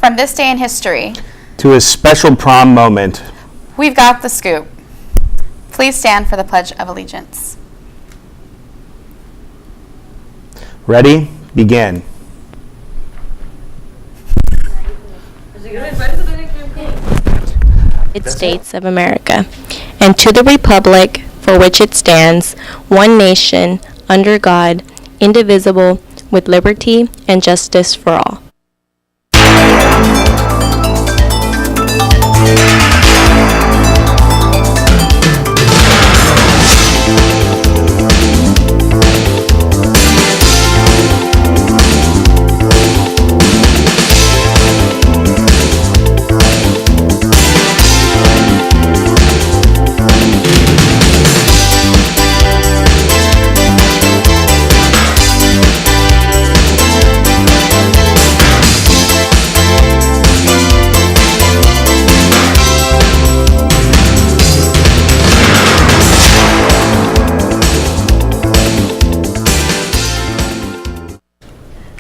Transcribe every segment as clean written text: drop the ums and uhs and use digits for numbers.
From this day in history to a special prom moment, we've got the scoop. Please stand for the Pledge of Allegiance. Ready? Begin. United States of America, and to the republic for which it stands, one nation, under God, indivisible, with liberty and justice for all.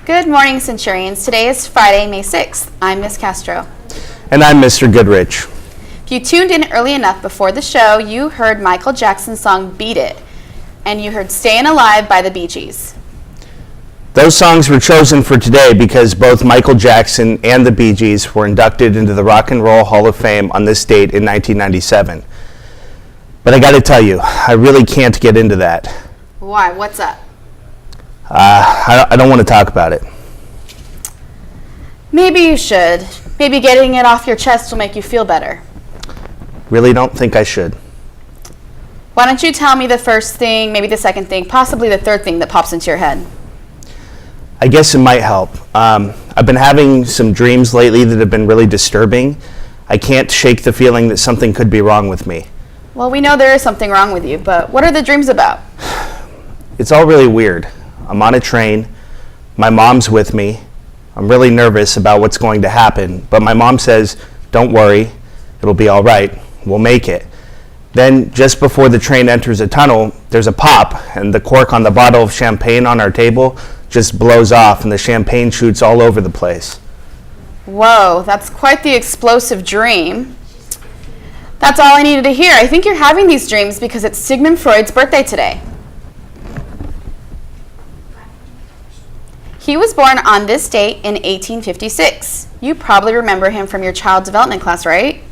Good morning, Centurions. Today is Friday, May 6th. I'm Miss Castro. And I'm Mr. Goodrich. If you tuned in early enough before the show, you heard Michael Jackson's song Beat It, and you heard Stayin' Alive by the Bee Gees. Those songs were chosen for today because both Michael Jackson and the Bee Gees were inducted into the Rock and Roll Hall of Fame on this date in 1997. But I gotta tell you, I really can't get into that. Why? What's up? I don't want to talk about it. Maybe you should. Maybe getting it off your chest will make you feel better. Really don't think I should. Why don't you tell me the first thing, maybe the second thing, possibly the third thing that pops into your head? I guess it might help. I've been having some dreams lately that have been really disturbing. I can't shake the feeling that something could be wrong with me. Well, we know there is something wrong with you, but what are the dreams about? It's all really weird. I'm on a train. My mom's with me. I'm really nervous about what's going to happen, but my mom says, "Don't worry, it'll be all right. We'll make it." Then, just before the train enters a tunnel, there's a pop, and the cork on the bottle of champagne on our table just blows off, and the champagne shoots all over the place. Whoa, that's quite the explosive dream. That's all I needed to hear. I think you're having these dreams because it's Sigmund Freud's birthday today. He was born on this date in 1856. You probably remember him from your child development class, right?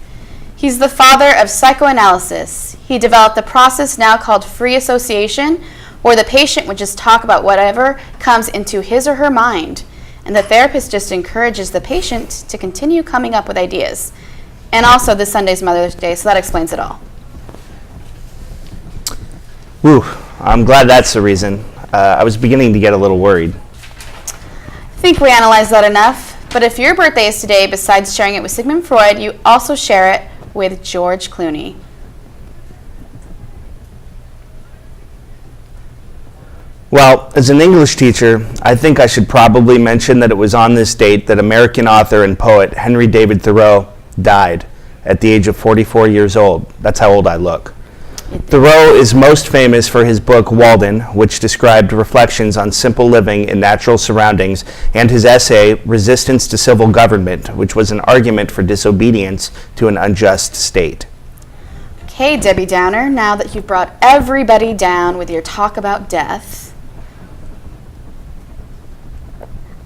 He's the father of psychoanalysis. He developed the process now called free association, where the patient would just talk about whatever comes into his or her mind, and the therapist just encourages the patient to continue coming up with ideas. And also, this Sunday's Mother's Day, so that explains it all. Whew, I'm glad that's the reason. I was beginning to get a little worried. I think we analyzed that enough, but if your birthday is today, besides sharing it with Sigmund Freud, you also share it with George Clooney. Well, as an English teacher, I think I should probably mention that it was on this date that American author and poet Henry David Thoreau died at the age of 44 years old. That's how old I look. Thoreau is most famous for his book Walden, which described reflections on simple living in natural surroundings, and his essay Resistance to Civil Government, which was an argument for disobedience to an unjust state. Okay, Debbie Downer, now that you've brought everybody down with your talk about death,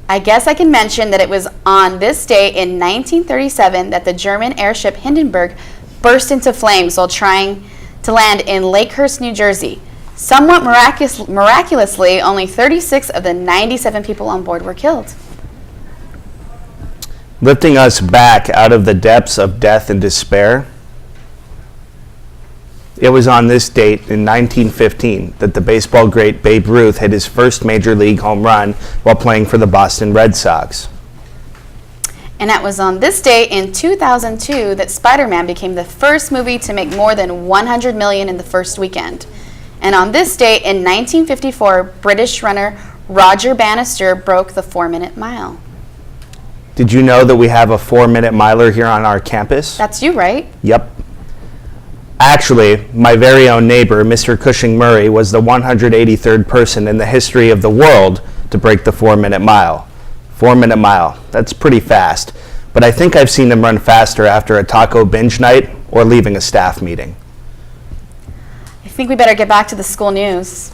I guess I can mention that it was on this day in 1937 that the German airship Hindenburg burst into flames while trying to land in Lakehurst, New Jersey. Somewhat miraculously, only 36 of the 97 people on board were killed. Lifting us back out of the depths of death and despair, it was on this date in 1915 that the baseball great Babe Ruth hit his first major league home run while playing for the Boston Red Sox. And that was on this day in 2002 that Spider-Man became the first movie to make more than $100 million in the first weekend. And on this day in 1954, British runner Roger Bannister broke the 4-minute mile. Did you know that we have a 4-minute miler here on our campus? That's you, right? Yep. Actually, my very own neighbor, Mr. Cushing Murray, was the 183rd person in the history of the world to break the 4-minute mile. 4-minute mile, that's pretty fast. but I think I've seen him run faster after a taco binge night or leaving a staff meeting. I think we better get back to the school news.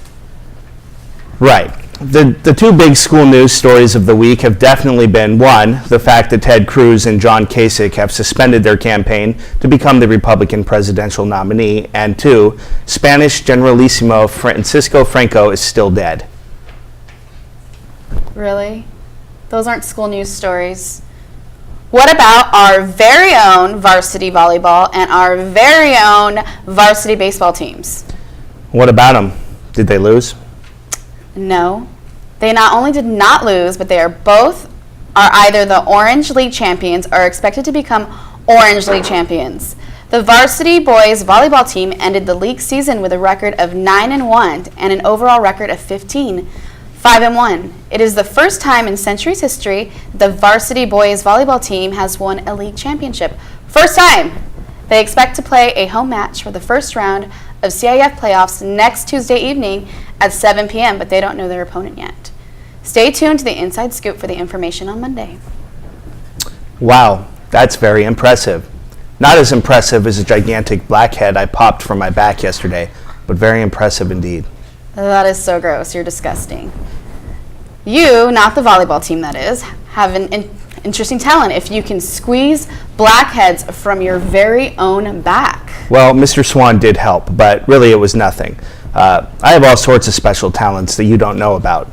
Right. The two big school news stories of the week have definitely been, one, the fact that Ted Cruz and John Kasich have suspended their campaign to become the Republican presidential nominee, and two, Spanish Generalissimo Francisco Franco is still dead. Really? Those aren't school news stories. What about our very own varsity volleyball and our very own varsity baseball teams? What about them? Did they lose? No. They not only did not lose, but they are either the Orange League champions or are expected to become Orange League champions. The varsity boys volleyball team ended the league season with a record of 9-1 and an overall record of 5-1. It is the first time in Century's history the varsity boys volleyball team has won a league championship. First time! They expect to play a home match for the first round of CIF playoffs next Tuesday evening at 7 p.m., but they don't know their opponent yet. Stay tuned to the Inside Scoop for the information on Monday. Wow, that's very impressive. Not as impressive as a gigantic blackhead I popped from my back yesterday, but very impressive indeed. That is so gross. You're disgusting. You, not the volleyball team that is, have an interesting talent if you can squeeze blackheads from your very own back. Well, Mr. Swan did help, but really it was nothing. I have all sorts of special talents that you don't know about.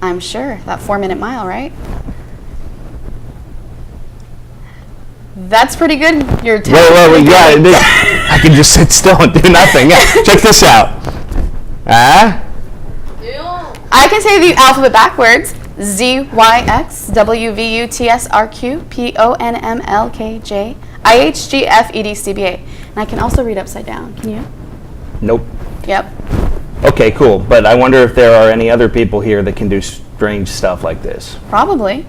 I'm sure. That 4-minute mile, right? That's pretty good. Your talent. Wait, yeah, it is. I can just sit still and do nothing. Yeah, check this out. I can say the alphabet backwards. ZYXWVUTSRQPONMLKJIHGFEDCBA. And I can also read upside down. Can you? Nope. Yep. Okay, cool. But I wonder if there are any other people here that can do strange stuff like this. Probably.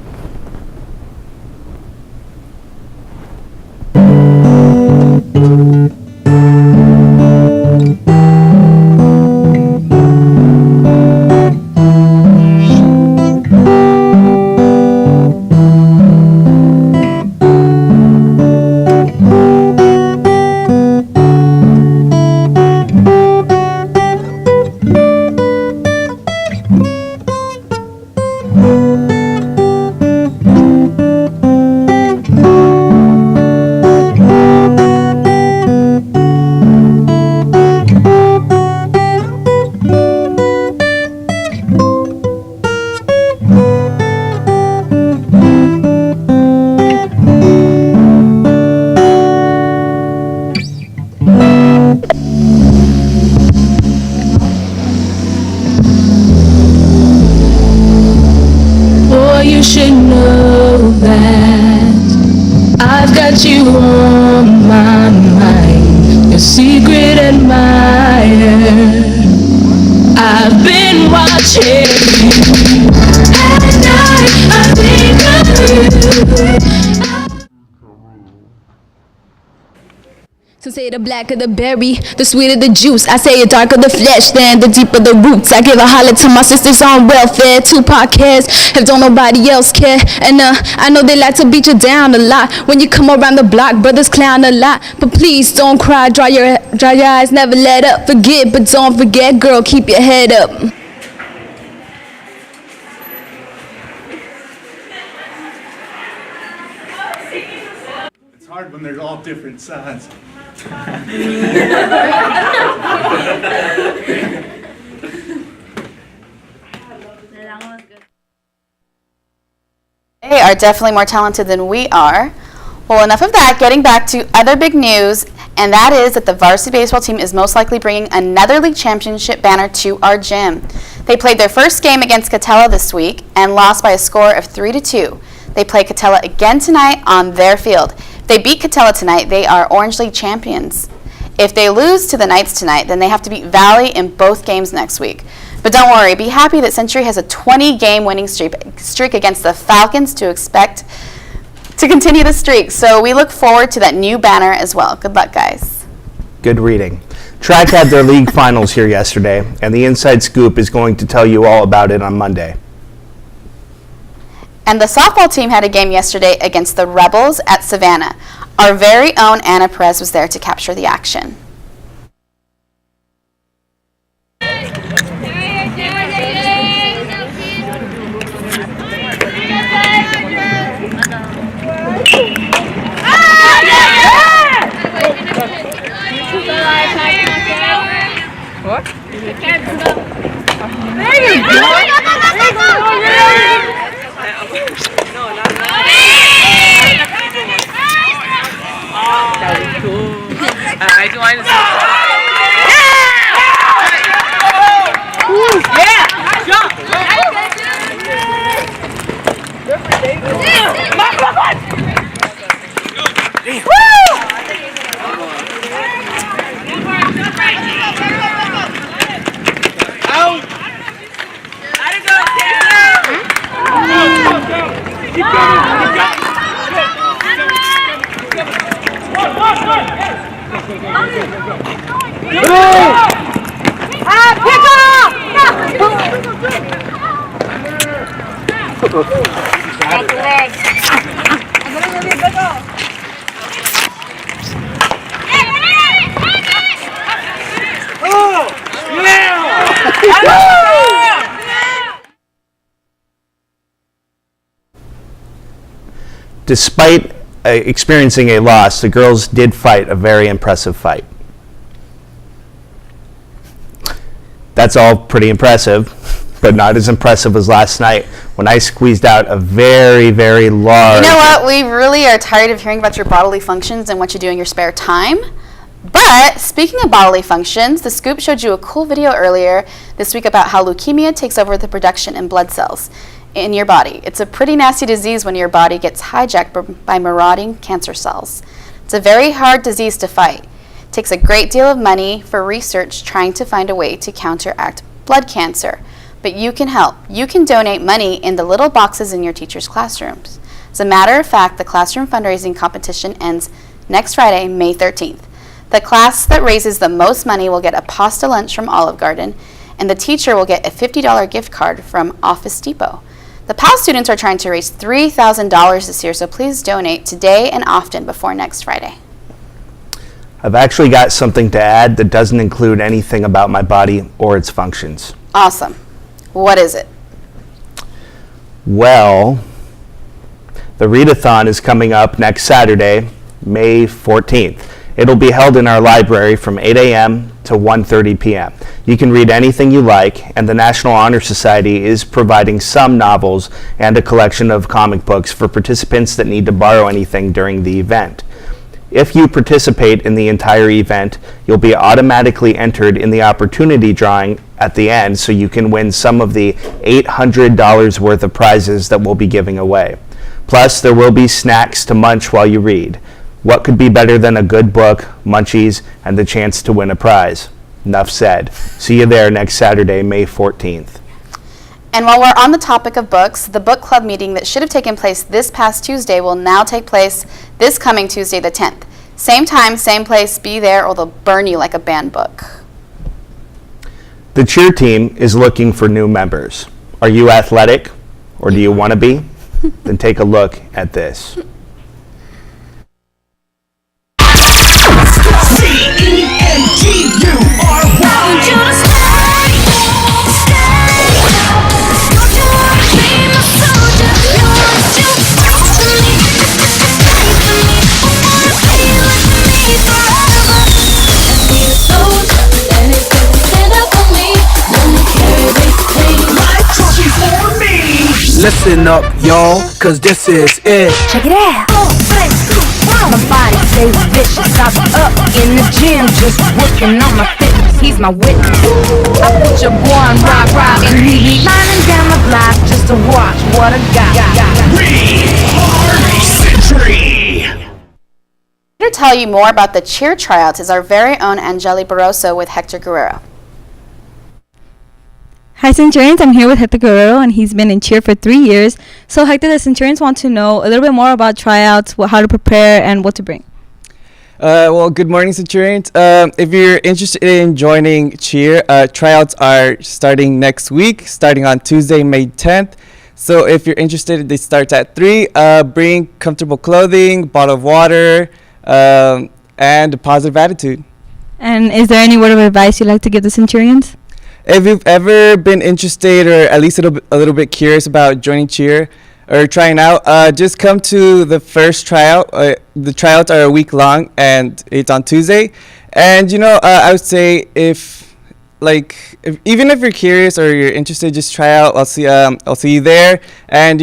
You should know that I've got you on my mind, your secret admirer. I've been watching you at night. I think of you. Some say the blacker the berry, the sweeter the juice. I say the darker the flesh, then the deeper the roots. I give a holler to my sisters on welfare. 2 podcasts, if don't nobody else care. And I know they like to beat you down a lot. When you come around the block, brothers clown a lot. But please don't cry, dry your eyes, never let up. Forget, but don't forget, girl, keep your head up. It's hard when they're all different sides. They are definitely more talented than we are. Well, enough of that. Getting back to other big news, and that is that the varsity baseball team is most likely bringing another league championship banner to our gym. They played their first game against Catella this week and lost by a score of 3-2. They play Catella again tonight on their field. If they beat Catella tonight, they are Orange League champions. If they lose to the Knights tonight, then they have to beat Valley in both games next week. But don't worry, be happy that Century has a 20-game winning streak against the Falcons to expect to continue the streak. So we look forward to that new banner as well. Good luck, guys. Good reading. Track had their league finals here yesterday, and the Inside Scoop is going to tell you all about it on Monday. And the softball team had a game yesterday against the Rebels at Savanna. Our very own Anna Perez was there to capture the action. What? That was cool. I just wanted to say. Yeah! Jump! Despite experiencing a loss, the girls did fight a very impressive fight. That's all pretty impressive, but not as impressive as last night when I squeezed out a very, very large... You know what? We really are tired of hearing about your bodily functions and what you do in your spare time. But speaking of bodily functions, The Scoop showed you a cool video earlier this week about how leukemia takes over the production in blood cells in your body. It's a pretty nasty disease when your body gets hijacked by marauding cancer cells. It's a very hard disease to fight. It takes a great deal of money for research trying to find a way to counteract blood cancer. But you can help. You can donate money in the little boxes in your teachers' classrooms. As a matter of fact, the classroom fundraising competition ends next Friday, May 13th. The class that raises the most money will get a pasta lunch from Olive Garden, and the teacher will get a $50 gift card from Office Depot. The PAL students are trying to raise $3,000 this year, so please donate today and often before next Friday. I've actually got something to add that doesn't include anything about my body or its functions. Awesome. What is it? Well, the readathon is coming up next Saturday, May 14th. It'll be held in our library from 8 a.m. to 1:30 p.m. You can read anything you like, and the National Honor Society is providing some novels and a collection of comic books for participants that need to borrow anything during the event. If you participate in the entire event, you'll be automatically entered in the opportunity drawing at the end, so you can win some of the $800 worth of prizes that we'll be giving away. Plus, there will be snacks to munch while you read. What could be better than a good book, munchies, and the chance to win a prize? Enough said. See you there next Saturday, May 14th. And while we're on the topic of books, the book club meeting that should have taken place this past Tuesday will now take place this coming Tuesday the 10th. Same time, same place, be there or they'll burn you like a banned book. The cheer team is looking for new members. Are you athletic, or do you want to be? Then take a look at this. Listen up, y'all, cause this is it. Check it out. My body stays vicious. I be up in the gym just working on my fitness. He's my witness. I put your boy on rock, and he be lining down the block just to watch what I got. We are Century. Here to tell you more about the cheer tryouts is our very own Angeli Barroso with Hector Guerrero. Hi Centurions, I'm here with Hector Guerrero and he's been in cheer for 3 years. So Hector, the Centurions want to know a little bit more about tryouts, how to prepare and what to bring. Well, good morning Centurions. If you're interested in joining cheer, tryouts are starting next week, starting on Tuesday, May 10th. So if you're interested, they start at 3. Bring comfortable clothing, bottle of water, and a positive attitude. And is there any word of advice you'd like to give the Centurions? If you've ever been interested or at least a little bit curious about joining cheer or trying out, just come to the first tryout. The tryouts are a week long and it's on Tuesday. And I would say even if you're curious or you're interested, just try out. I'll see you there. And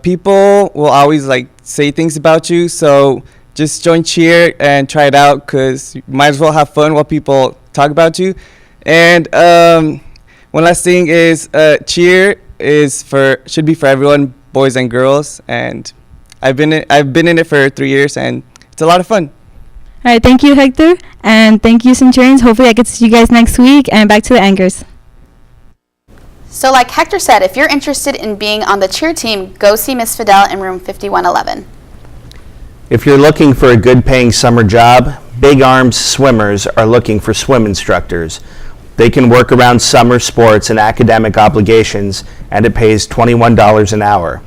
people will always say things about you. So just join cheer and try it out, because you might as well have fun while people talk about you. And one last thing is cheer should be for everyone, boys and girls. And I've been in it for 3 years, and it's a lot of fun. All right, thank you, Hector, and thank you, Centurions. Hopefully I get to see you guys next week, and back to the anchors. So like Hector said, if you're interested in being on the cheer team, go see Miss Fidel in room 5111. If you're looking for a good paying summer job, Big Arms Swimmers are looking for swim instructors. They can work around summer sports and academic obligations, and it pays $21 an hour.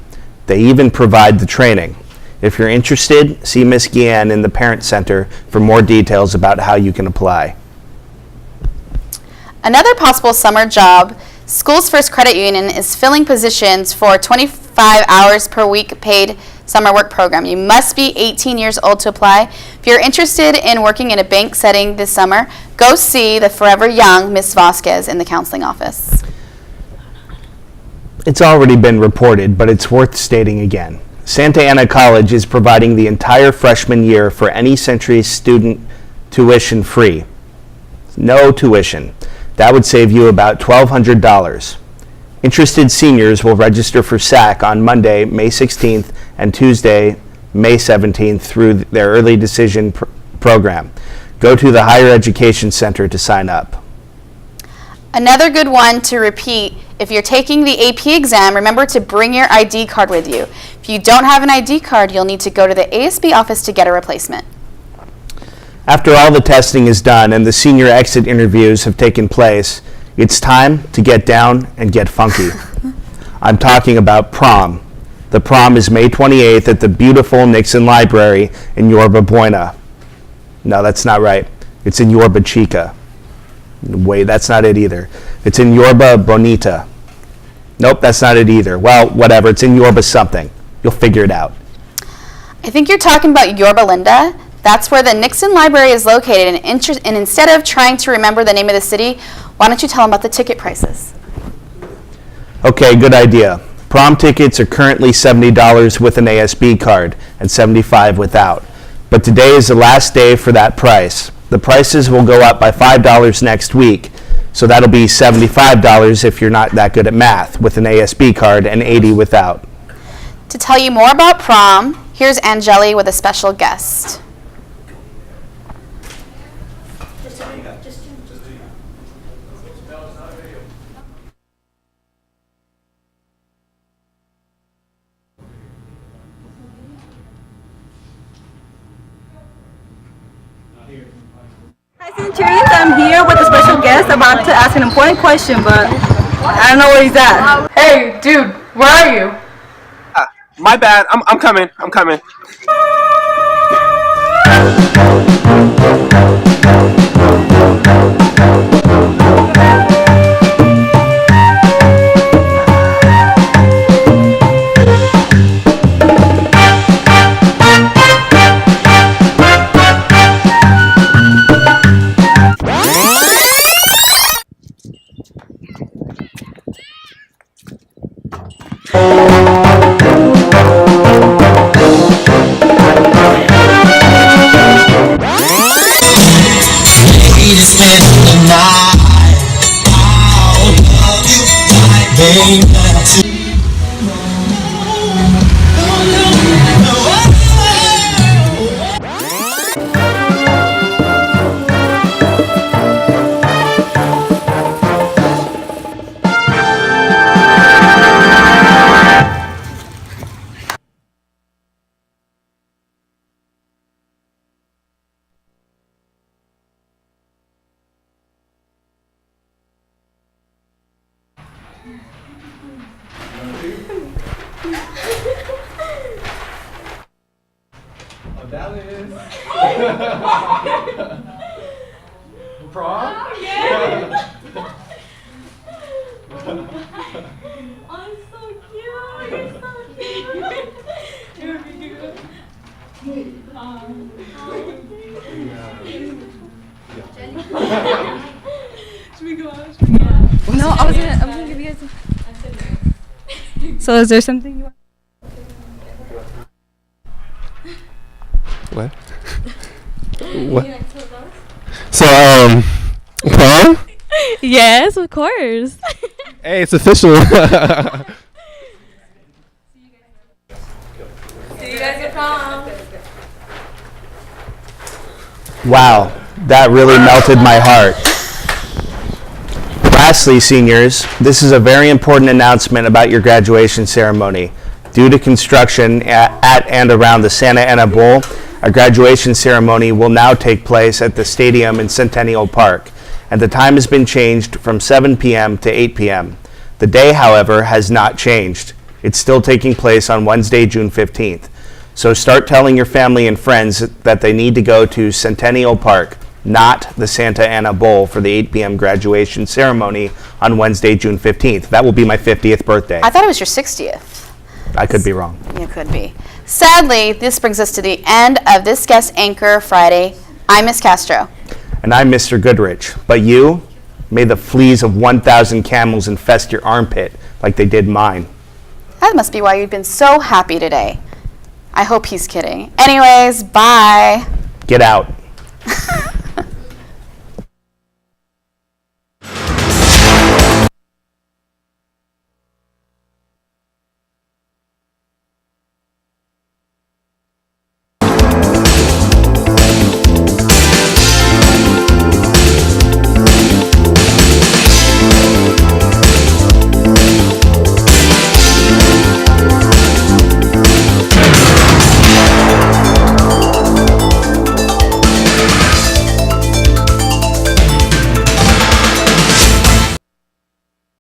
They even provide the training. If you're interested, see Miss Guillen in the Parent Center for more details about how you can apply. Another possible summer job, School's First Credit Union is filling positions for 25 hours per week paid summer work program. You must be 18 years old to apply. If you're interested in working in a bank setting this summer, go see the forever young Miss Vasquez in the counseling office. It's already been reported, but it's worth stating again. Santa Ana College is providing the entire freshman year for any Century student tuition free. No tuition. That would save you about $1,200. Interested seniors will register for SAC on Monday, May 16th and Tuesday, May 17th through their early decision program. Go to the Higher Education Center to sign up. Another good one to repeat, if you're taking the AP exam, remember to bring your ID card with you. If you don't have an ID card, you'll need to go to the ASB office to get a replacement. After all the testing is done and the senior exit interviews have taken place, it's time to get down and get funky. I'm talking about prom. The prom is May 28th at the beautiful Nixon Library in Yorba Buena. No, that's not right. It's in Yorba Chica. Wait, that's not it either. It's in Yorba Bonita. Nope, that's not it either. Well, whatever. It's in Yorba something. You'll figure it out. I think you're talking about Yorba Linda. That's where the Nixon Library is located. And instead of trying to remember the name of the city, why don't you tell them about the ticket prices? Okay, good idea. Prom tickets are currently $70 with an ASB card and $75 without. But today is the last day for that price. The prices will go up by $5 next week, so that'll be $75 if you're not that good at math with an ASB card and $80 without. To tell you more about prom, here's Angeli with a special guest. Hi, Centurions. I'm here with a special guest about to ask an important question, but I don't know where he's at. Hey, dude, where are you? My bad. I'm coming. I'm coming. Dallas. Prom? I'm so cute. You're so cute. You're cute. Should we go out? No, I was gonna give you guys. So, is there something you want? What? What? So, prom? Yes, of course. Hey, it's official. See you guys at prom. Wow, that really melted my heart. Lastly, seniors, this is a very important announcement about your graduation ceremony. Due to construction at and around the Santa Ana Bowl, a graduation ceremony will now take place at the stadium in Centennial Park, and the time has been changed from 7 p.m. to 8 p.m. The day, however, has not changed. It's still taking place on Wednesday, June 15th. So start telling your family and friends that they need to go to Centennial Park, not the Santa Ana Bowl, for the 8 p.m. graduation ceremony on Wednesday, June 15th. That will be my 50th birthday. I thought it was your 60th. I could be wrong. You could be. Sadly, this brings us to the end of this Guest Anchor Friday. I'm Miss Castro. And I'm Mr. Goodrich. But you, may the fleas of 1,000 camels infest your armpit like they did mine. That must be why you've been so happy today. I hope he's kidding. Anyways, bye. Get out.